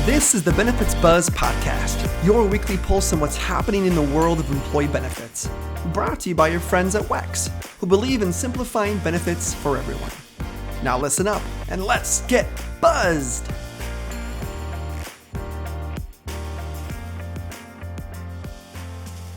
This is the Benefits Buzz Podcast, your weekly pulse on what's happening in the world of employee benefits. Brought to you by your friends at WEX, who believe in simplifying benefits for everyone. Now listen up and let's get buzzed!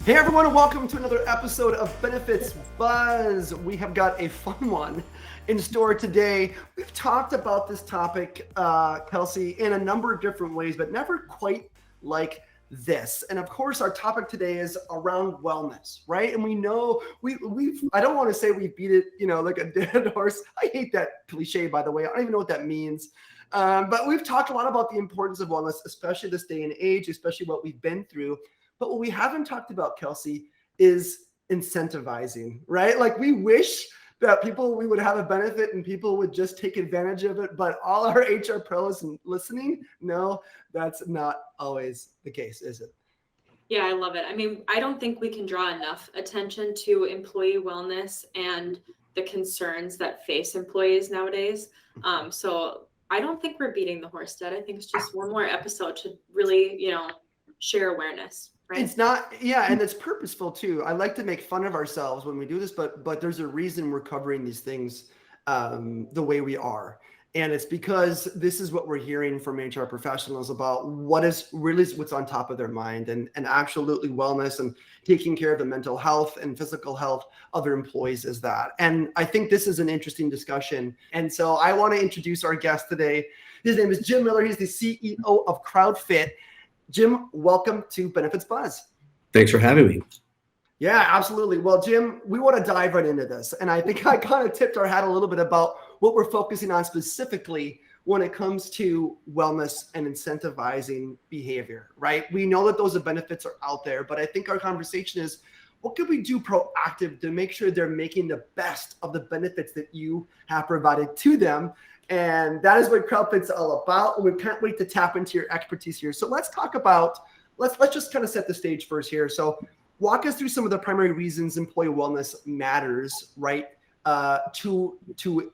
Hey everyone, and welcome to another episode of Benefits Buzz. We have got a fun one in store today. We've talked about this topic, Kelsey, in a number of different ways, but never quite like this. And of course, our topic today is around wellness, right? And we know I don't want to say we beat it, like a dead horse. I hate that cliche, by the way. I don't even know what that means. But we've talked a lot about the importance of wellness, especially this day and age, especially what we've been through. But what we haven't talked about, Kelsey, is incentivizing, right? Like we wish that we would have a benefit and people would just take advantage of it. But all our HR pros listening, no, that's not always the case, is it? Yeah, I love it. I mean, I don't think we can draw enough attention to employee wellness and the concerns that face employees nowadays. So I don't think we're beating the horse dead. I think it's just one more episode to really, share awareness. Right. It's not, and it's purposeful too. I like to make fun of ourselves when we do this, but there's a reason we're covering these things the way we are. And it's because this is what we're hearing from HR professionals about what's on top of their mind and absolutely wellness and taking care of the mental health and physical health of their employees is that. And I think this is an interesting discussion. And so I want to introduce our guest today. His name is Jim Miller. He's the CEO of Crowdfit. Jim, welcome to Benefits Buzz. Thanks for having me. Yeah, absolutely. Well, Jim, we want to dive right into this. And I think I kind of tipped our hat a little bit about what we're focusing on specifically when it comes to wellness and incentivizing behavior, right? We know that those benefits are out there, but I think our conversation is, what can we do proactive to make sure they're making the best of the benefits that you have provided to them? And that is what Crowdfit's all about. And we can't wait to tap into your expertise here. So let's talk about, let's just kind of set the stage first here. So walk us through some of the primary reasons employee wellness matters, right? To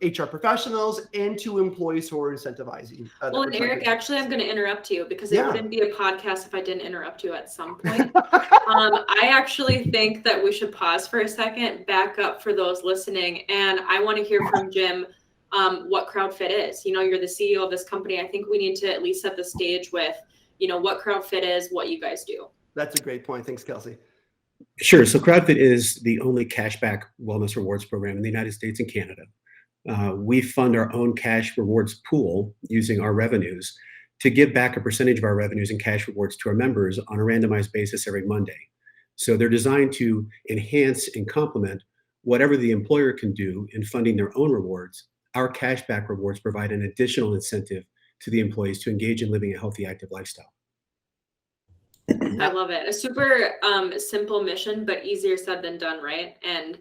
HR professionals and to employees who are incentivizing. Well, and Eric, actually, I'm going to interrupt you because it wouldn't be a podcast if I didn't interrupt you at some point. I actually think that we should pause for a second, back up for those listening. And I want to hear from Jim what Crowdfit is. You're the CEO of this company. I think we need to at least set the stage with, what Crowdfit is, what you guys do. That's a great point. Thanks, Kelsey. Sure. So Crowdfit is the only cashback wellness rewards program in the United States and Canada. We fund our own cash rewards pool using our revenues to give back a percentage of our revenues and cash rewards to our members on a randomized basis every Monday. So they're designed to enhance and complement whatever the employer can do in funding their own rewards. Our cashback rewards provide an additional incentive to the employees to engage in living a healthy, active lifestyle. I love it. A super simple mission, but easier said than done, right? And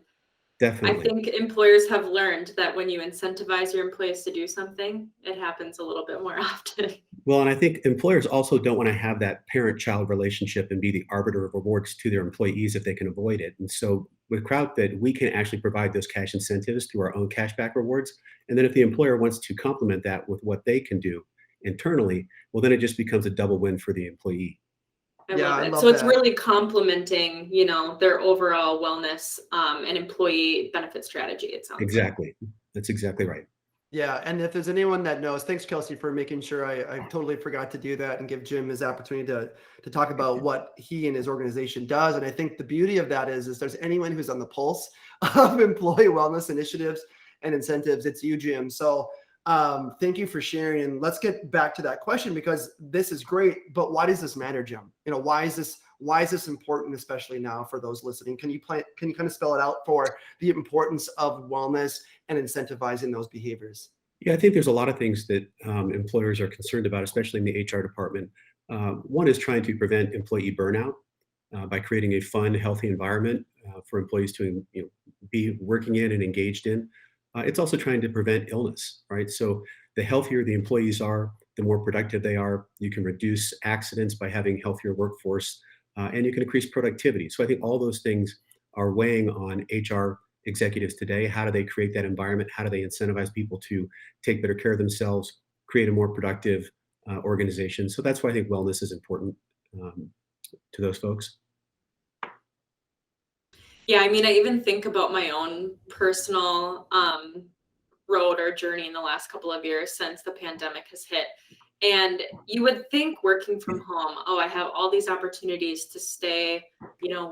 definitely, I think employers have learned that when you incentivize your employees to do something, it happens a little bit more often. Well, and I think employers also don't want to have that parent-child relationship and be the arbiter of rewards to their employees if they can avoid it. And so with Crowdfit, we can actually provide those cash incentives through our own cashback rewards. And then if the employer wants to complement that with what they can do internally, well, then it just becomes a double win for the employee. I love it. So it's really complementing, their overall wellness and employee benefit strategy, it sounds Exactly. That's exactly right. Yeah. And if there's anyone that knows, thanks, Kelsey, for making sure I totally forgot to do that and give Jim his opportunity to talk about what he and his organization does. And I think the beauty of that is there's anyone who's on the pulse of employee wellness initiatives and incentives, it's you, Jim. So thank you for sharing. And let's get back to that question because this is great. But why does this matter, Jim? Why is this important, especially now for those listening? Can you kind of spell it out for the importance of wellness and incentivizing those behaviors? Yeah, I think there's a lot of things that employers are concerned about, especially in the HR department. One is trying to prevent employee burnout by creating a fun, healthy environment for employees to be working in and engaged in. It's also trying to prevent illness, right? So the healthier the employees are, the more productive they are. You can reduce accidents by having healthier workforce, and you can increase productivity. So I think all those things are weighing on HR executives today. How do they create that environment? How do they incentivize people to take better care of themselves, create a more productive organization. So that's why I think wellness is important to those folks. Yeah, I mean, I even think about my own personal road or journey in the last couple of years since the pandemic has hit. And you would think working from home, oh, I have all these opportunities to stay,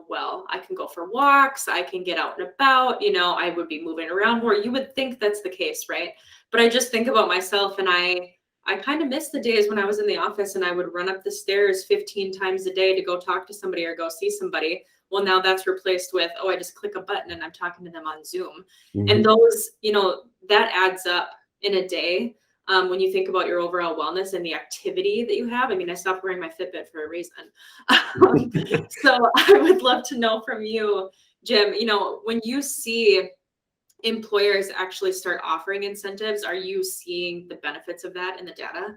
well, I can go for walks, I can get out and about, I would be moving around more. You would think that's the case, right? But I just think about myself, and I kind of miss the days when I was in the office and I would run up the stairs 15 times a day to go talk to somebody or go see somebody. Well, now that's replaced with, oh, I just click a button and I'm talking to them on Zoom. Mm-hmm. And those, that adds up in a day. When you think about your overall wellness and the activity that you have. I mean, I stopped wearing my Fitbit for a reason. So I would love to know from you, Jim, when you see employers actually start offering incentives, are you seeing the benefits of that in the data?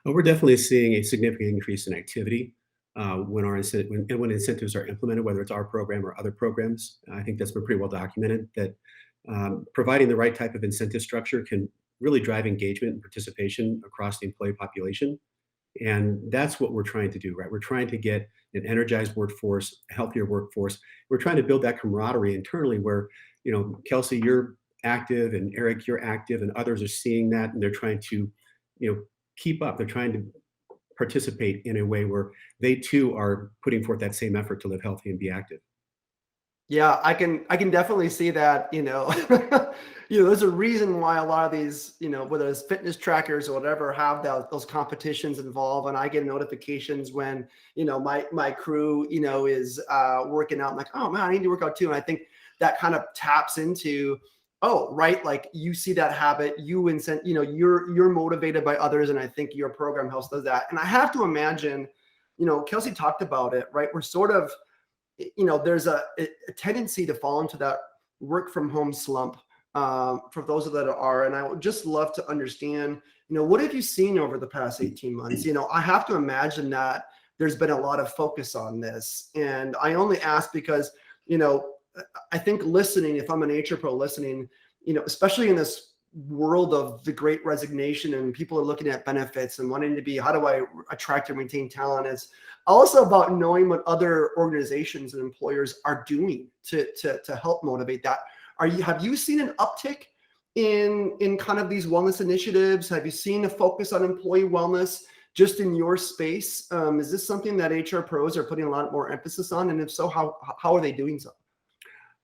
We're definitely seeing a significant increase in activity when incentives are implemented, whether it's our program or other programs. I think that's been pretty well documented that providing the right type of incentive structure can really drive engagement and participation across the employee population. And that's what we're trying to do, right? We're trying to get an energized workforce, a healthier workforce. We're trying to build that camaraderie internally where, Kelsey, you're active, and Eric, you're active, and others are seeing that, and they're trying to, keep up. They're trying to participate in a way where they too are putting forth that same effort to live healthy and be active. Yeah, I can definitely see that, there's a reason why a lot of these, whether it's fitness trackers or whatever, have those competitions involved. And I get notifications when, my crew, is working out. I'm like, oh man, I need to work out too. And I think that kind of taps into, oh, right. Like you see that habit, you're motivated by others. And I think your program helps does that. And I have to imagine, Kelsey talked about it, right? We're sort of, there's a tendency to fall into that work from home slump for those that are. And I would just love to understand, what have you seen over the past 18 months? I have to imagine that there's been a lot of focus on this. And I only ask because, I think listening, if I'm an HR pro listening, especially in this world of the great resignation and people are looking at benefits and wanting to be, how do I attract and retain talent? It's also about knowing what other organizations and employers are doing to help motivate that. Have you seen an uptick in kind of these wellness initiatives? Have you seen a focus on employee wellness just in your space? Is this something that HR pros are putting a lot more emphasis on? And if so, how are they doing so?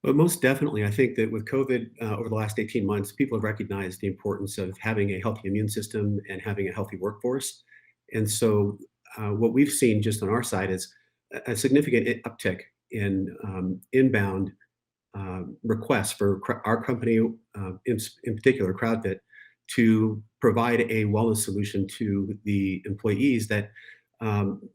But most definitely, I think that with COVID over the last 18 months, people have recognized the importance of having a healthy immune system and having a healthy workforce. And so what we've seen just on our side is a significant uptick in inbound requests for our company, in particular, Crowdfit, to provide a wellness solution to the employees that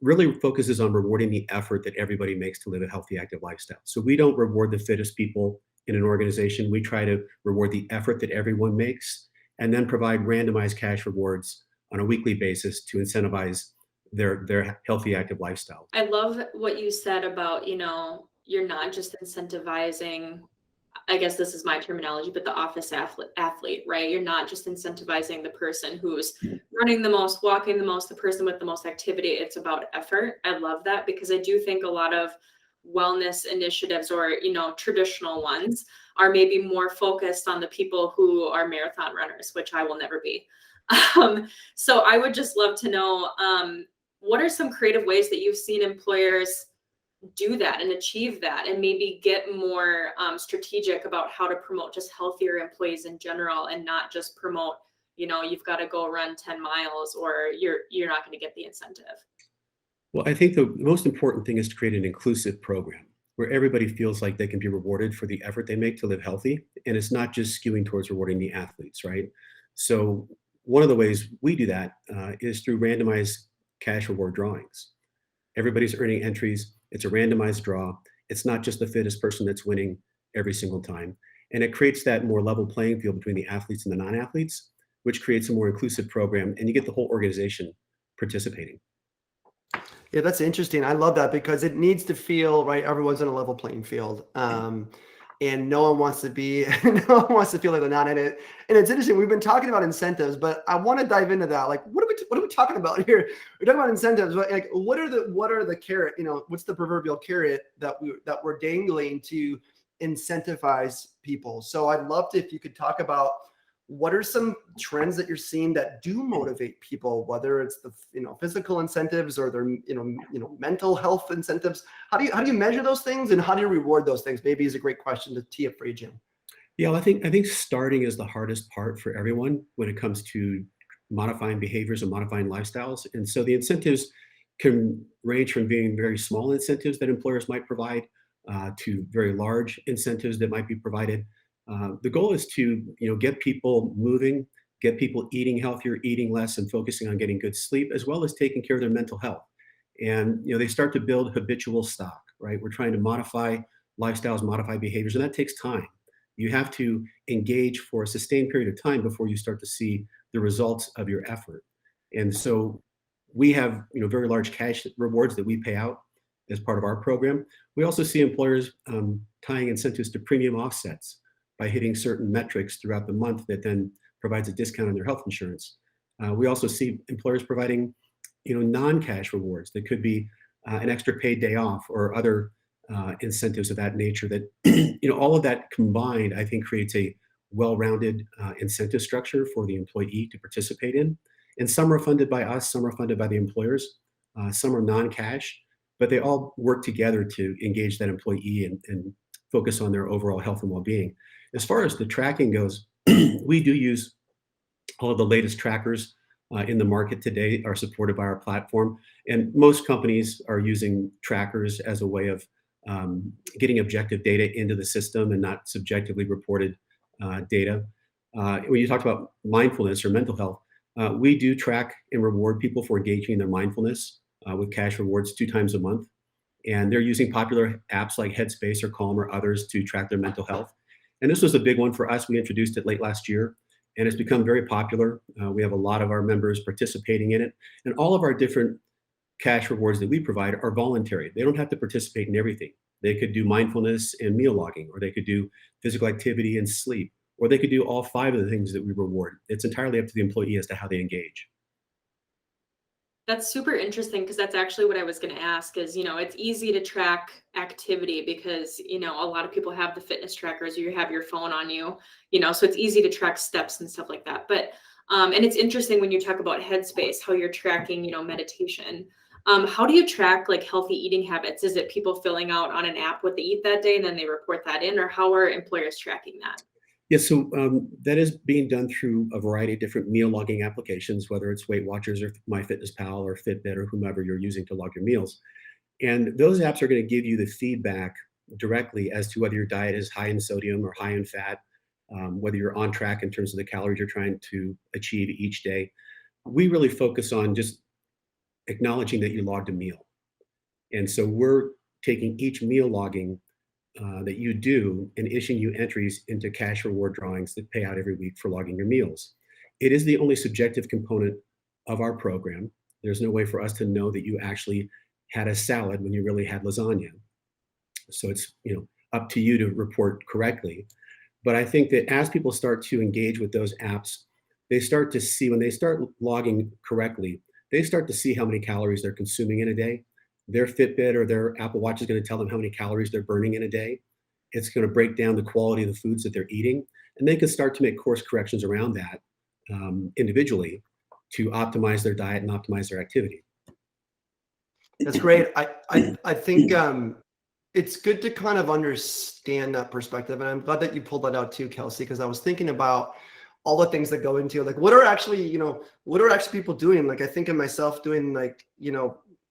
really focuses on rewarding the effort that everybody makes to live a healthy, active lifestyle. So we don't reward the fittest people in an organization. We try to reward the effort that everyone makes and then provide randomized cash rewards on a weekly basis to incentivize their healthy, active lifestyle. I love what you said about, you're not just incentivizing, I guess this is my terminology, but the office athlete, right? You're not just incentivizing the person who's running the most, walking the most, the person with the most activity. It's about effort. I love that because I do think a lot of wellness initiatives or, traditional ones are maybe more focused on the people who are marathon runners, which I will never be. So I would just love to know, what are some creative ways that you've seen employers do that and achieve that and maybe get more strategic about how to promote just healthier employees in general and not just promote, you've got to go run 10 miles or you're not going to get the incentive? Well, I think the most important thing is to create an inclusive program where everybody feels like they can be rewarded for the effort they make to live healthy. And it's not just skewing towards rewarding the athletes, right? So one of the ways we do that is through randomized cash reward drawings. Everybody's earning entries. It's a randomized draw. It's not just the fittest person that's winning every single time. And it creates that more level playing field between the athletes and the non-athletes, which creates a more inclusive program, and you get the whole organization participating. Yeah, that's interesting. I love that because it needs to feel right. Everyone's on a level playing field. and no one wants to be, no one wants to feel like they're not in it. And it's interesting. We've been talking about incentives, but I want to dive into that. Like, what are we talking about here? We're talking about incentives, but like, what are the carrot? What's the proverbial carrot that we're dangling to incentivize people? So I'd love to, if you could talk about what are some trends that you're seeing that do motivate people, whether it's the physical incentives or their mental health incentives. How do you measure those things, and how do you reward those things? Maybe is a great question to tee up for you, Jim. Yeah, well, I think starting is the hardest part for everyone when it comes to modifying behaviors and modifying lifestyles. And so the incentives can range from being very small incentives that employers might provide to very large incentives that might be provided. The goal is to get people moving, get people eating healthier, eating less, and focusing on getting good sleep, as well as taking care of their mental health. And they start to build habitual stock, right? We're trying to modify lifestyles, modify behaviors, and that takes time. You have to engage for a sustained period of time before you start to see the results of your effort. And so we have very large cash rewards that we pay out as part of our program. We also see employers tying incentives to premium offsets by hitting certain metrics throughout the month that then provides a discount on their health insurance. We also see employers providing non-cash rewards that could be an extra paid day off or other incentives of that nature that all of that combined, I think, creates a well-rounded incentive structure for the employee to participate in. And some are funded by us, some are funded by the employers, some are non-cash, but they all work together to engage that employee and focus on their overall health and well-being. As far as the tracking goes, we do use all of the latest trackers in the market today are supported by our platform. And most companies are using trackers as a way of getting objective data into the system and not subjectively reported data. When you talked about mindfulness or mental health, we do track and reward people for engaging in their mindfulness with cash rewards 2 times a month. And they're using popular apps like Headspace or Calm or others to track their mental health. And this was a big one for us. We introduced it late last year, and it's become very popular. We have a lot of our members participating in it. And all of our different cash rewards that we provide are voluntary. They don't have to participate in everything. They could do mindfulness and meal logging, or they could do physical activity and sleep, or they could do all 5 of the things that we reward. It's entirely up to the employee as to how they engage. That's super interesting, because that's actually what I was going to ask is, it's easy to track activity because, a lot of people have the fitness trackers, or you have your phone on you, so it's easy to track steps and stuff like that. But, and it's interesting when you talk about Headspace, how you're tracking, meditation. How do you track like healthy eating habits? Is it people filling out on an app what they eat that day and then they report that in, or how are employers tracking that? Yes, so that is being done through a variety of different meal logging applications, whether it's Weight Watchers or MyFitnessPal or Fitbit or whomever you're using to log your meals. And those apps are going to give you the feedback directly as to whether your diet is high in sodium or high in fat, whether you're on track in terms of the calories you're trying to achieve each day. We really focus on just acknowledging that you logged a meal. And so we're taking each meal logging that you do and issuing you entries into cash reward drawings that pay out every week for logging your meals. It is the only subjective component of our program. There's no way for us to know that you actually had a salad when you really had lasagna. So it's up to you to report correctly. But I think that as people start to engage with those apps, they start to see, when they start logging correctly, they start to see how many calories they're consuming in a day. Their Fitbit or their Apple Watch is going to tell them how many calories they're burning in a day. It's going to break down the quality of the foods that they're eating, and they can start to make course corrections around that individually to optimize their diet and optimize their activity. That's great. I think it's good to kind of understand that perspective, and I'm glad that you pulled that out too, Kelsey, because I was thinking about all the things that go into it. Like, what are actually people doing? Like, I think of myself doing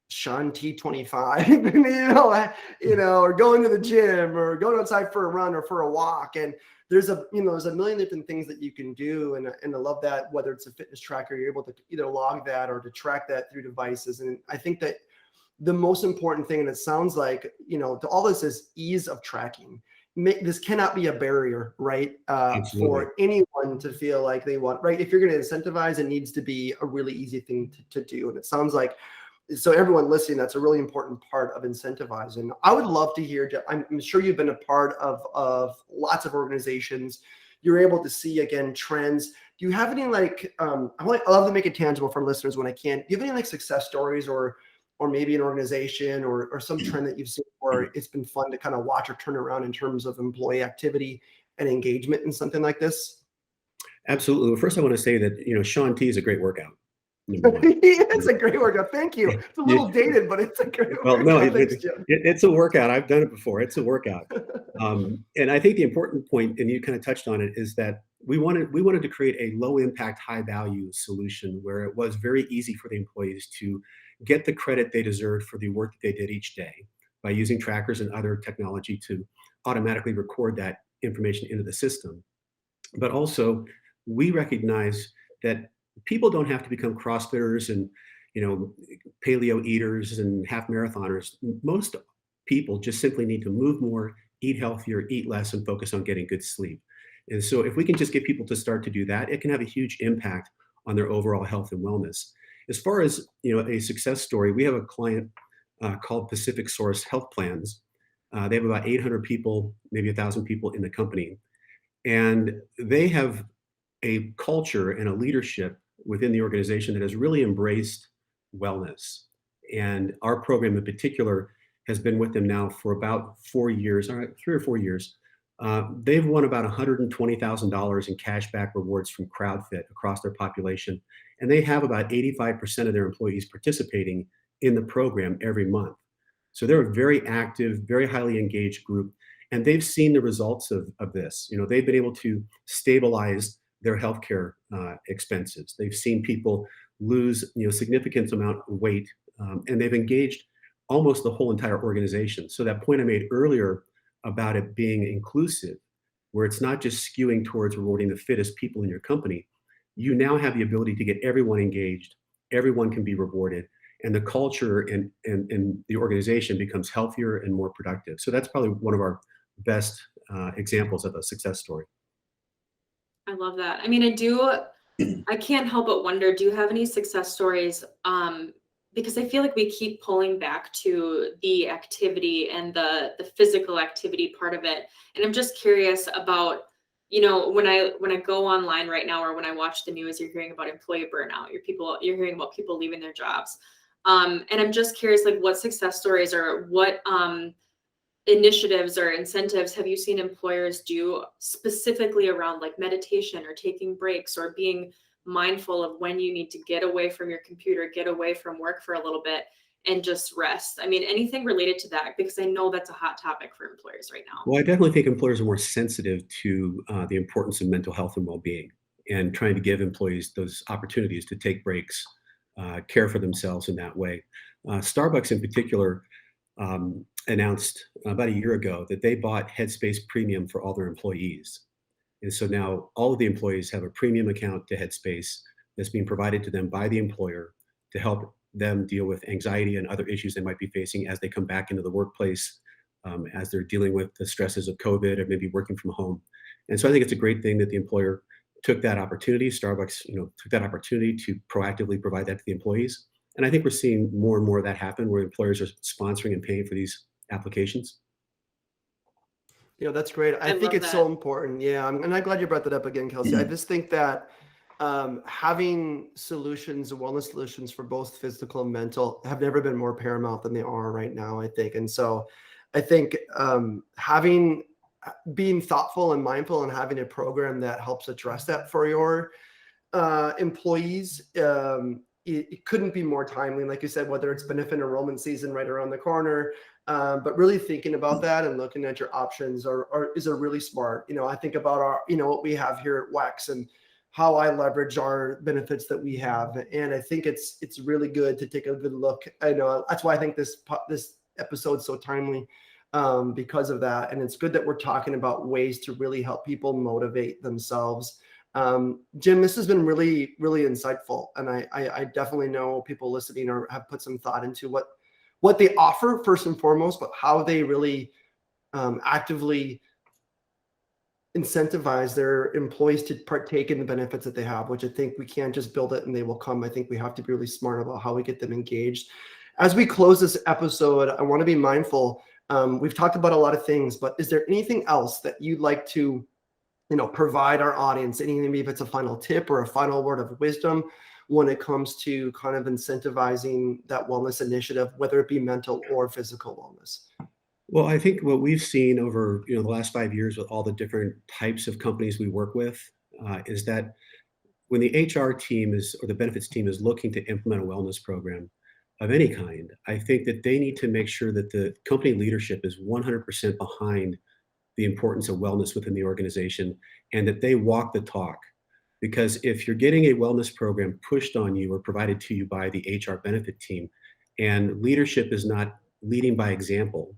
Sean T25, or going to the gym or going outside for a run or for a walk. And there's a million different things that you can do. And I love that, whether it's a fitness tracker, you're able to either log that or to track that through devices. And I think that the most important thing, and it sounds like, to all this, is ease of tracking. This cannot be a barrier, right? For anyone to feel like they want, right? If you're going to incentivize, it needs to be a really easy thing to do. And it sounds like so everyone listening, that's a really important part of incentivizing. I would love to hear, I'm sure you've been a part of lots of organizations. You're able to see, again, trends. Do you have any like, I love to make it tangible for listeners when I can. Do you have any like success stories or maybe an organization or some trend that you've seen where it's been fun to kind of watch or turn around in terms of employee activity and engagement in something like this? Absolutely. Well, first, I want to say that, Shaun T is a great workout. Number one. It's a great workout. Thank you. It's a little dated, but it's a great Well, workout. no, Thanks, Jim. it's a workout. I've done it before. It's a workout. And I think the important point, and you kind of touched on it, is that we wanted to create a low impact, high value solution where it was very easy for the employees to get the credit they deserved for the work that they did each day by using trackers and other technology to automatically record that information into the system. But also, we recognize that people don't have to become CrossFitters and paleo eaters and half marathoners. Most people just simply need to move more, eat healthier, eat less, and focus on getting good sleep. And so if we can just get people to start to do that, it can have a huge impact on their overall health and wellness. As far as a success story, we have a client called Pacific Source Health Plans. They have about 800 people, maybe 1,000 people in the company. And they have a culture and a leadership within the organization that has really embraced wellness. And our program in particular has been with them now for about 4 years, all right, 3 or 4 years. They've won about $120,000 in cashback rewards from Crowdfit across their population. And they have about 85% of their employees participating in the program every month. So they're a very active, very highly engaged group. And they've seen the results of this. They've been able to stabilize their healthcare expenses. They've seen people lose significant amount of weight, and they've engaged almost the whole entire organization. So that point I made earlier about it being inclusive, where it's not just skewing towards rewarding the fittest people in your company, you now have the ability to get everyone engaged, everyone can be rewarded, and the culture and the organization becomes healthier and more productive. So that's probably one of our best examples of a success story. I love that. I mean, I can't help but wonder, do you have any success stories? Because I feel like we keep pulling back to the activity and the physical activity part of it. And I'm just curious about, when I go online right now, or when I watch the news, you're hearing about employee burnout, you're hearing about people leaving their jobs. And I'm just curious, like, what success stories or what initiatives or incentives have you seen employers do specifically around like meditation or taking breaks or being mindful of when you need to get away from your computer, get away from work for a little bit and just rest? I mean, anything related to that, because I know that's a hot topic for employers right now. Well, I definitely think employers are more sensitive to the importance of mental health and well-being, and trying to give employees those opportunities to take breaks, care for themselves in that way. Starbucks in particular announced about a year ago that they bought Headspace Premium for all their employees. And so now all of the employees have a premium account to Headspace that's being provided to them by the employer to help them deal with anxiety and other issues they might be facing as they come back into the workplace, as they're dealing with the stresses of COVID or maybe working from home. And so I think it's a great thing that the employer took that opportunity. Starbucks, took that opportunity to proactively provide that to the employees. And I think we're seeing more and more of that happen, where employers are sponsoring and paying for these applications. That's great. I think it's so important. Yeah. And I'm glad you brought that up again, Kelsey. I just think that having solutions, wellness solutions for both physical and mental have never been more paramount than they are right now, I think. And so I think being thoughtful and mindful and having a program that helps address that for your employees, it couldn't be more timely. Like you said, whether it's benefit enrollment season right around the corner, but really thinking about that and looking at your options is a really smart. I think about what we have here at WEX and how I leverage our benefits that we have. And I think it's really good to take a good look. I know that's why I think this episode is so timely, because of that. And it's good that we're talking about ways to really help people motivate themselves. Jim, this has been really, really insightful. And I definitely know people listening have put some thought into what they offer first and foremost, but how they really actively incentivize their employees to partake in the benefits that they have, which I think we can't just build it and they will come. I think we have to be really smart about how we get them engaged. As we close this episode, I want to be mindful. We've talked about a lot of things, but is there anything else that you'd like to, provide our audience? Anything, maybe if it's a final tip or a final word of wisdom when it comes to kind of incentivizing that wellness initiative, whether it be mental or physical wellness? Well, I think what we've seen over the last 5 years with all the different types of companies we work with is that when the HR team or the benefits team is looking to implement a wellness program of any kind, I think that they need to make sure that the company leadership is 100% behind the importance of wellness within the organization and that they walk the talk. Because if you're getting a wellness program pushed on you or provided to you by the HR benefit team and leadership is not leading by example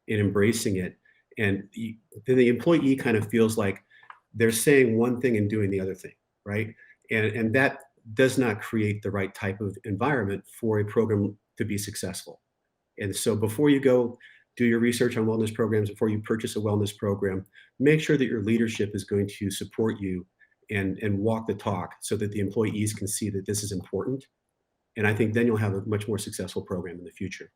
and embracing it, and then the employee kind of feels like they're saying one thing and doing the other thing, right? And that does not create the right type of environment for a program to be successful. And so before you go do your research on wellness programs, before you purchase a wellness program, make sure that your leadership is going to support you and walk the talk so that the employees can see that this is important. And I think then you'll have a much more successful program in the future.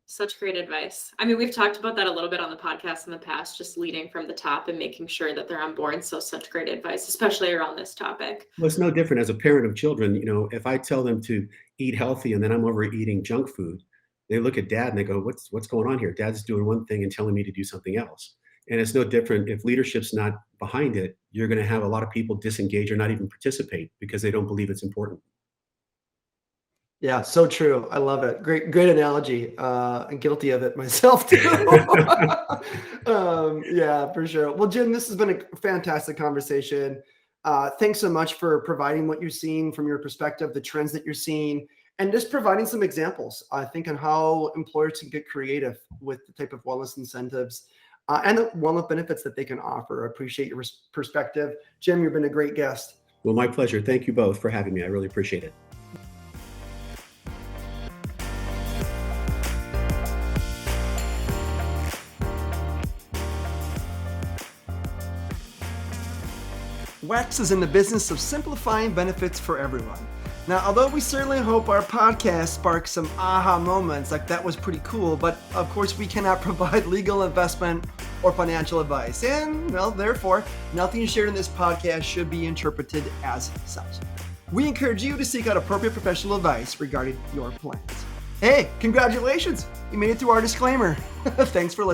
Such great advice. I mean, we've talked about that a little bit on the podcast in the past, just leading from the top and making sure that they're on board. So such great advice, especially around this topic. Well, it's no different as a parent of children. If I tell them to eat healthy and then I'm over eating junk food, they look at dad and they go, what's going on here? Dad's doing one thing and telling me to do something else. And it's no different if leadership's not behind it. You're going to have a lot of people disengage or not even participate because they don't believe it's important. Yeah, so true. I love it. Great analogy. I'm guilty of it myself too. Yeah, for sure. Well, Jim, this has been a fantastic conversation. Thanks so much for providing what you're seeing from your perspective, the trends that you're seeing, and just providing some examples, I think, on how employers can get creative with the type of wellness incentives and the wellness benefits that they can offer. I appreciate your perspective. Jim, you've been a great guest. Well, my pleasure. Thank you both for having me. I really appreciate it. WEX is in the business of simplifying benefits for everyone. Now, although we certainly hope our podcast sparks some aha moments, like that was pretty cool, but of course we cannot provide legal, investment, or financial advice. And, well, therefore, nothing shared in this podcast should be interpreted as such. We encourage you to seek out appropriate professional advice regarding your plans. Hey, congratulations! You made it through our disclaimer. Thanks for listening.